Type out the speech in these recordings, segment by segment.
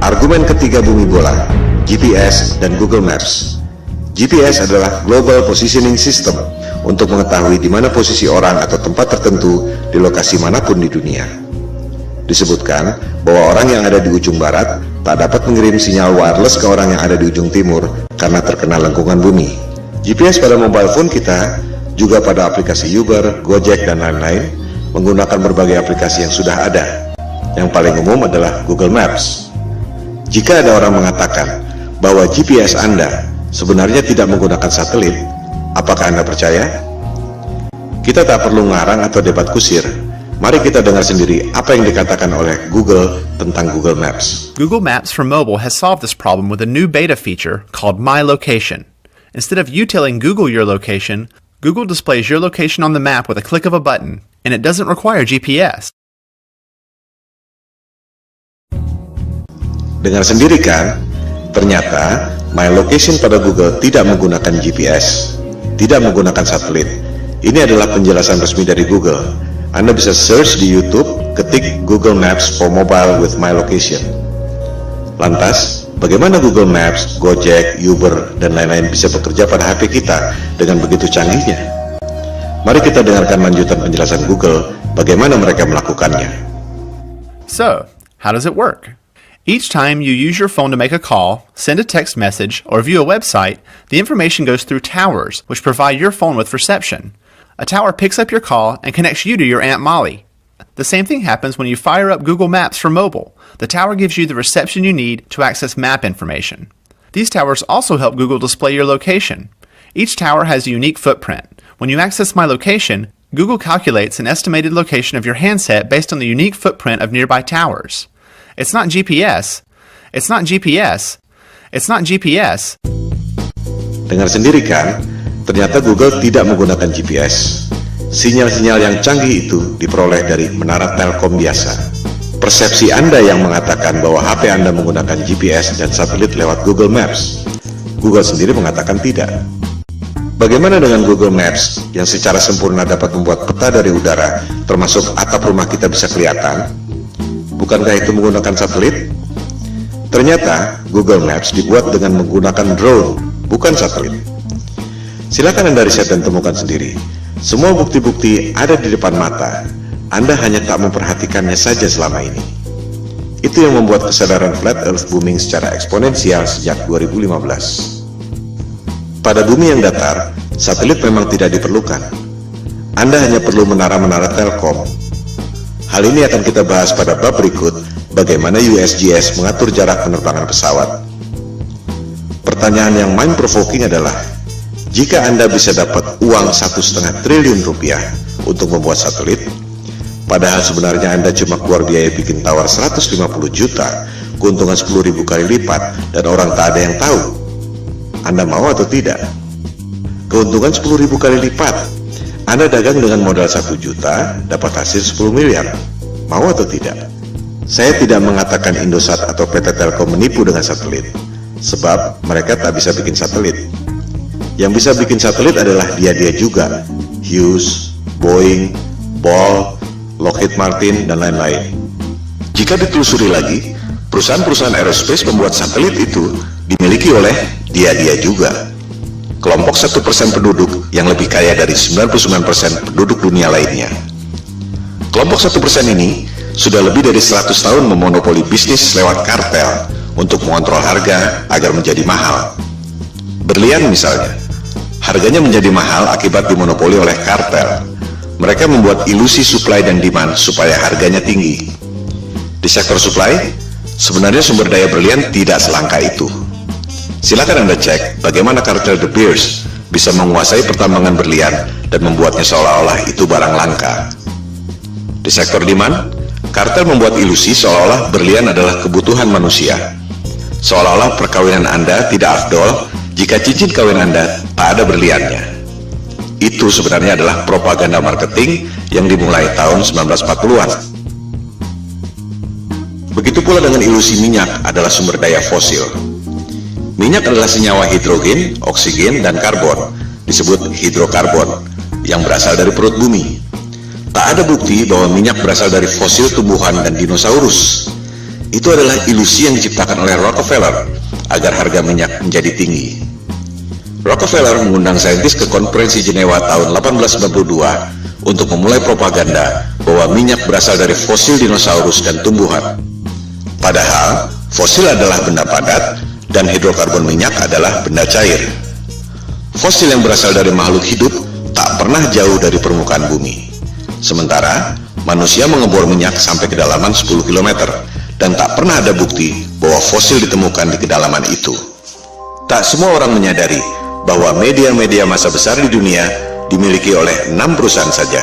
Argumen ketiga bumi bola, GPS dan Google Maps. GPS adalah Global Positioning System untuk mengetahui di mana posisi orang atau tempat tertentu di lokasi manapun di dunia. Disebutkan bahwa orang yang ada di ujung barat tak dapat mengirim sinyal wireless ke orang yang ada di ujung timur karena terkena lengkungan bumi. GPS pada mobile phone kita, juga pada aplikasi Uber, Gojek, dan lain-lain, menggunakan berbagai aplikasi yang sudah ada. Yang paling umum adalah Google Maps. Jika ada orang mengatakan bahwa GPS Anda sebenarnya tidak menggunakan satelit, apakah Anda percaya? Kita tak perlu ngarang atau debat kusir. Mari kita dengar sendiri apa yang dikatakan oleh Google tentang Google Maps. Google Maps for mobile has solved this problem with a new beta feature called My Location. Instead of you telling Google your location, Google displays your location on the map with a click of a button, and it doesn't require GPS. Dengar sendiri kan? Ternyata My Location pada Google tidak menggunakan GPS, tidak menggunakan satelit. Ini adalah penjelasan resmi dari Google. Anda bisa search di YouTube, ketik Google Maps for Mobile with My Location. Lantas, bagaimana Google Maps, Gojek, Uber, dan lain-lain bisa bekerja pada HP kita dengan begitu canggihnya? Mari kita dengarkan lanjutan penjelasan Google bagaimana mereka melakukannya. So, how does it work? Each time you use your phone to make a call, send a text message, or view a website, the information goes through towers, which provide your phone with reception. A tower picks up your call and connects you to your Aunt Molly. The same thing happens when you fire up Google Maps for mobile. The tower gives you the reception you need to access map information. These towers also help Google display your location. Each tower has a unique footprint. When you access My Location, Google calculates an estimated location of your handset based on the unique footprint of nearby towers. It's not GPS. It's not GPS. It's not GPS. Dengar sendiri kan? Ternyata Google tidak menggunakan GPS. Sinyal-sinyal yang canggih itu diperoleh dari menara Telkom biasa. Persepsi Anda yang mengatakan bahwa HP Anda menggunakan GPS dan satelit lewat Google Maps. Google sendiri mengatakan tidak. Bagaimana dengan Google Maps yang secara sempurna dapat membuat peta dari udara, termasuk atap rumah kita bisa kelihatan? Bukankah itu menggunakan satelit? Ternyata Google Maps dibuat dengan menggunakan drone, bukan satelit. Silakan Anda riset dan temukan sendiri. Semua bukti-bukti ada di depan mata. Anda hanya tak memperhatikannya saja selama ini. Itu yang membuat kesadaran Flat Earth booming secara eksponensial sejak 2015. Pada bumi yang datar, satelit memang tidak diperlukan. Anda hanya perlu menara-menara Telkom. Hal ini akan kita bahas pada bab berikut, bagaimana USGS mengatur jarak penerbangan pesawat. Pertanyaan yang mind-provoking adalah, jika Anda bisa dapat uang 1,5 triliun rupiah untuk membuat satelit, padahal sebenarnya Anda cuma keluar biaya bikin tawar 150 juta, keuntungan 10.000 kali lipat, dan orang tak ada yang tahu, Anda mau atau tidak? Keuntungan 10.000 kali lipat, Anda dagang dengan modal 1 juta, dapat hasil 10 miliar, mau atau tidak? Saya tidak mengatakan Indosat atau PT Telkom menipu dengan satelit, sebab mereka tak bisa bikin satelit. Yang bisa bikin satelit adalah dia-dia juga, Hughes, Boeing, Ball, Lockheed Martin, dan lain-lain. Jika ditelusuri lagi, perusahaan-perusahaan aerospace pembuat satelit itu dimiliki oleh dia-dia juga. Kelompok 1% penduduk yang lebih kaya dari 99% penduduk dunia lainnya. Kelompok 1% ini sudah lebih dari 100 tahun memonopoli bisnis lewat kartel untuk mengontrol harga agar menjadi mahal. Berlian misalnya, harganya menjadi mahal akibat dimonopoli oleh kartel. Mereka membuat ilusi supply dan demand supaya harganya tinggi. Di sektor supply, sebenarnya sumber daya berlian tidak selangka itu. Silakan Anda cek bagaimana kartel De Beers bisa menguasai pertambangan berlian dan membuatnya seolah-olah itu barang langka. Di sektor demand, kartel membuat ilusi seolah-olah berlian adalah kebutuhan manusia. Seolah-olah perkawinan Anda tidak afdol jika cincin kawin Anda tak ada berliannya. Itu sebenarnya adalah propaganda marketing yang dimulai tahun 1940-an. Begitu pula dengan ilusi minyak adalah sumber daya fosil. Minyak adalah senyawa hidrogen, oksigen, dan karbon, disebut hidrokarbon, yang berasal dari perut bumi. Tak ada bukti bahwa minyak berasal dari fosil tumbuhan dan dinosaurus. Itu adalah ilusi yang diciptakan oleh Rockefeller agar harga minyak menjadi tinggi. Rockefeller mengundang saintis ke konferensi Jenewa tahun 1892 untuk memulai propaganda bahwa minyak berasal dari fosil dinosaurus dan tumbuhan. Padahal, fosil adalah benda padat dan hidrokarbon minyak adalah benda cair. Fosil yang berasal dari makhluk hidup tak pernah jauh dari permukaan bumi. Sementara, manusia mengebor minyak sampai kedalaman 10 km dan tak pernah ada bukti bahwa fosil ditemukan di kedalaman itu. Tak semua orang menyadari bahwa media-media massa besar di dunia dimiliki oleh 6 perusahaan saja.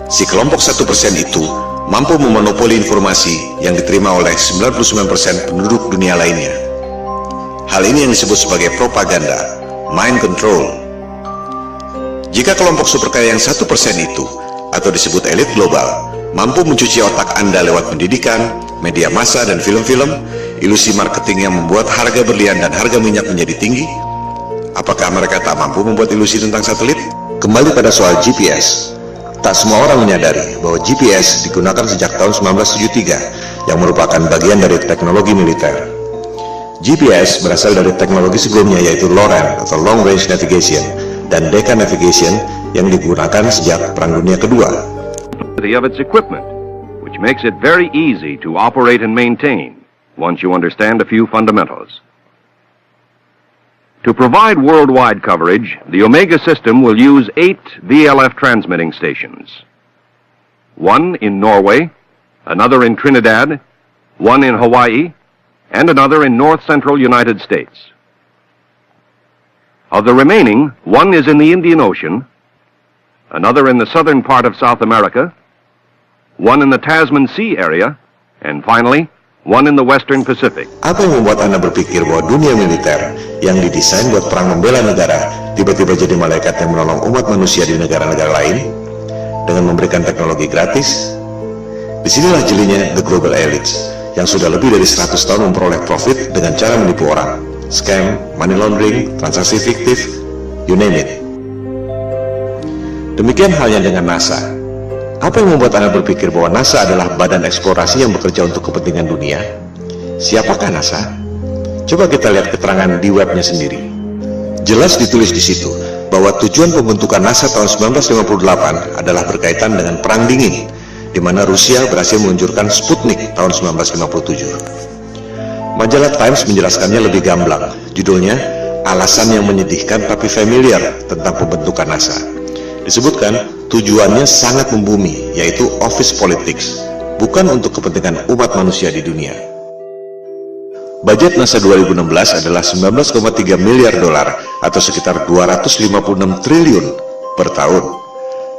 Si kelompok 1% itu mampu memonopoli informasi yang diterima oleh 99% penduduk dunia lainnya. Hal ini yang disebut sebagai propaganda, mind control. Jika kelompok super kaya yang 1% itu, atau disebut elit global, mampu mencuci otak Anda lewat pendidikan, media massa, dan film-film, ilusi marketing yang membuat harga berlian dan harga minyak menjadi tinggi, apakah mereka tak mampu membuat ilusi tentang satelit? Kembali pada soal GPS. Tak semua orang menyadari bahwa GPS digunakan sejak tahun 1973 yang merupakan bagian dari teknologi militer. GPS berasal dari teknologi sebelumnya yaitu LORAN atau Long Range Navigation dan Decca Navigation yang digunakan sejak Perang Dunia Kedua. Of its equipment, which makes it very easy to operate and maintain once you understand a few fundamentals. To provide worldwide coverage, the Omega system will use 8 VLF transmitting stations. One in Norway, another in Trinidad, one in Hawaii, and another in north-central United States. Of the remaining, one is in the Indian Ocean, another in the southern part of South America, one in the Tasman Sea area, and finally, one in the Western Pacific. Apa yang membuat Anda berpikir bahwa dunia militer yang didesain buat perang membela negara tiba-tiba jadi malaikat yang menolong umat manusia di negara-negara lain dengan memberikan teknologi gratis? Disinilah jelinya the global elites yang sudah lebih dari 100 tahun memperoleh profit dengan cara menipu orang, scam, money laundering, transaksi fiktif, you name it. Demikian halnya dengan NASA. Apa yang membuat Anda berpikir bahwa NASA adalah badan eksplorasi yang bekerja untuk kepentingan dunia? Siapakah NASA? Coba kita lihat keterangan di webnya sendiri. Jelas ditulis di situ bahwa tujuan pembentukan NASA tahun 1958 adalah berkaitan dengan Perang Dingin, di mana Rusia berhasil meluncurkan Sputnik tahun 1957. Majalah Times menjelaskannya lebih gamblang. Judulnya, Alasan yang Menyedihkan Tapi Familiar tentang Pembentukan NASA. Disebutkan, tujuannya sangat membumi, yaitu office politics, bukan untuk kepentingan umat manusia di dunia. Budget NASA 2016 adalah 19,3 miliar dolar atau sekitar 256 triliun per tahun.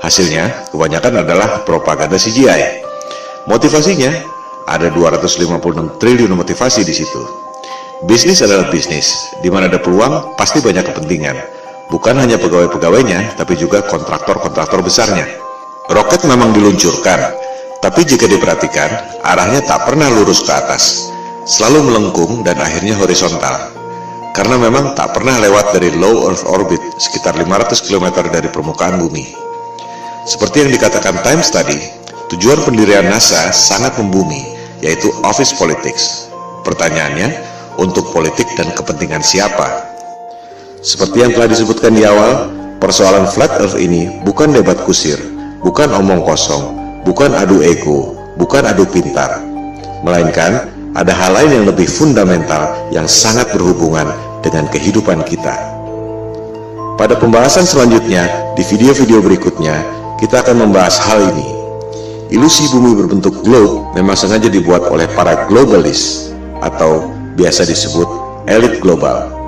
Hasilnya, kebanyakan adalah propaganda CGI. Motivasinya, ada 256 triliun motivasi di situ. Bisnis adalah bisnis, di mana ada peluang, pasti banyak kepentingan. Bukan hanya pegawai-pegawainya, tapi juga kontraktor-kontraktor besarnya. Roket memang diluncurkan, tapi jika diperhatikan, arahnya tak pernah lurus ke atas, selalu melengkung dan akhirnya horizontal. Karena memang tak pernah lewat dari low Earth orbit, sekitar 500 km dari permukaan bumi. Seperti yang dikatakan Times tadi, tujuan pendirian NASA sangat membumi, yaitu office politics. Pertanyaannya, untuk politik dan kepentingan siapa? Seperti yang telah disebutkan di awal, persoalan flat earth ini bukan debat kusir, bukan omong kosong, bukan adu ego, bukan adu pintar, melainkan ada hal lain yang lebih fundamental yang sangat berhubungan dengan kehidupan kita. Pada pembahasan selanjutnya, di video-video berikutnya, kita akan membahas hal ini. Ilusi bumi berbentuk globe memang sengaja dibuat oleh para globalis atau biasa disebut elit global.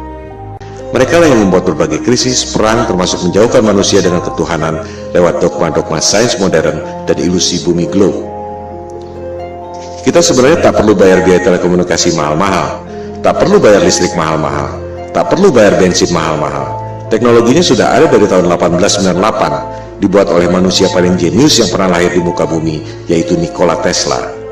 Mereka yang membuat berbagai krisis, perang, termasuk menjauhkan manusia dengan ketuhanan lewat dogma-dogma sains modern dan ilusi bumi globe. Kita sebenarnya tak perlu bayar biaya telekomunikasi mahal-mahal, tak perlu bayar listrik mahal-mahal, tak perlu bayar bensin mahal-mahal. Teknologinya sudah ada dari tahun 1898, dibuat oleh manusia paling jenius yang pernah lahir di muka bumi, yaitu Nikola Tesla.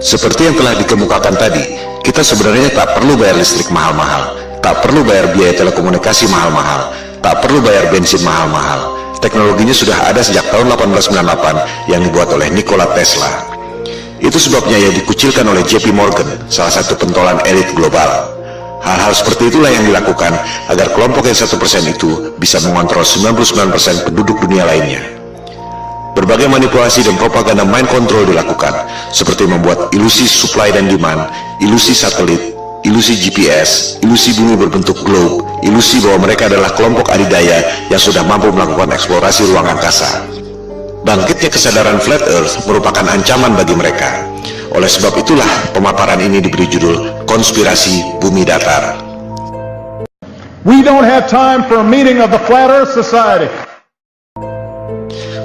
Seperti yang telah dikemukakan tadi, kita sebenarnya tak perlu bayar listrik mahal-mahal, tak perlu bayar biaya telekomunikasi mahal-mahal, tak perlu bayar bensin mahal-mahal. Teknologinya sudah ada sejak tahun 1898 yang dibuat oleh Nikola Tesla. Itu sebabnya ia dikucilkan oleh JP Morgan, salah satu pentolan elit global. Hal-hal seperti itulah yang dilakukan agar kelompok yang 1% itu bisa mengontrol 99% penduduk dunia lainnya. Berbagai manipulasi dan propaganda mind control dilakukan, seperti membuat ilusi supply dan demand, ilusi satelit, ilusi GPS, ilusi bumi berbentuk globe, ilusi bahwa mereka adalah kelompok adidaya yang sudah mampu melakukan eksplorasi ruang angkasa. Bangkitnya kesadaran flat earth merupakan ancaman bagi mereka. Oleh sebab itulah pemaparan ini diberi judul Konspirasi Bumi Datar. We don't have time for a meeting of the Flat Earth Society.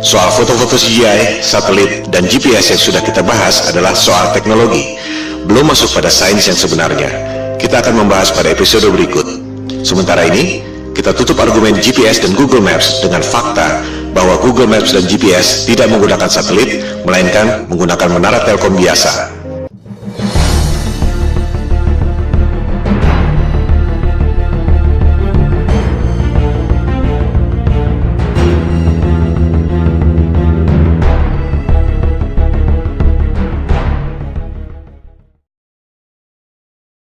Soal foto-foto CGI, satelit, dan GPS yang sudah kita bahas adalah soal teknologi, belum masuk pada sains yang sebenarnya. Kita akan membahas pada episode berikut. Sementara ini, kita tutup argumen GPS dan Google Maps dengan fakta bahwa Google Maps dan GPS tidak menggunakan satelit, melainkan menggunakan menara Telkom biasa.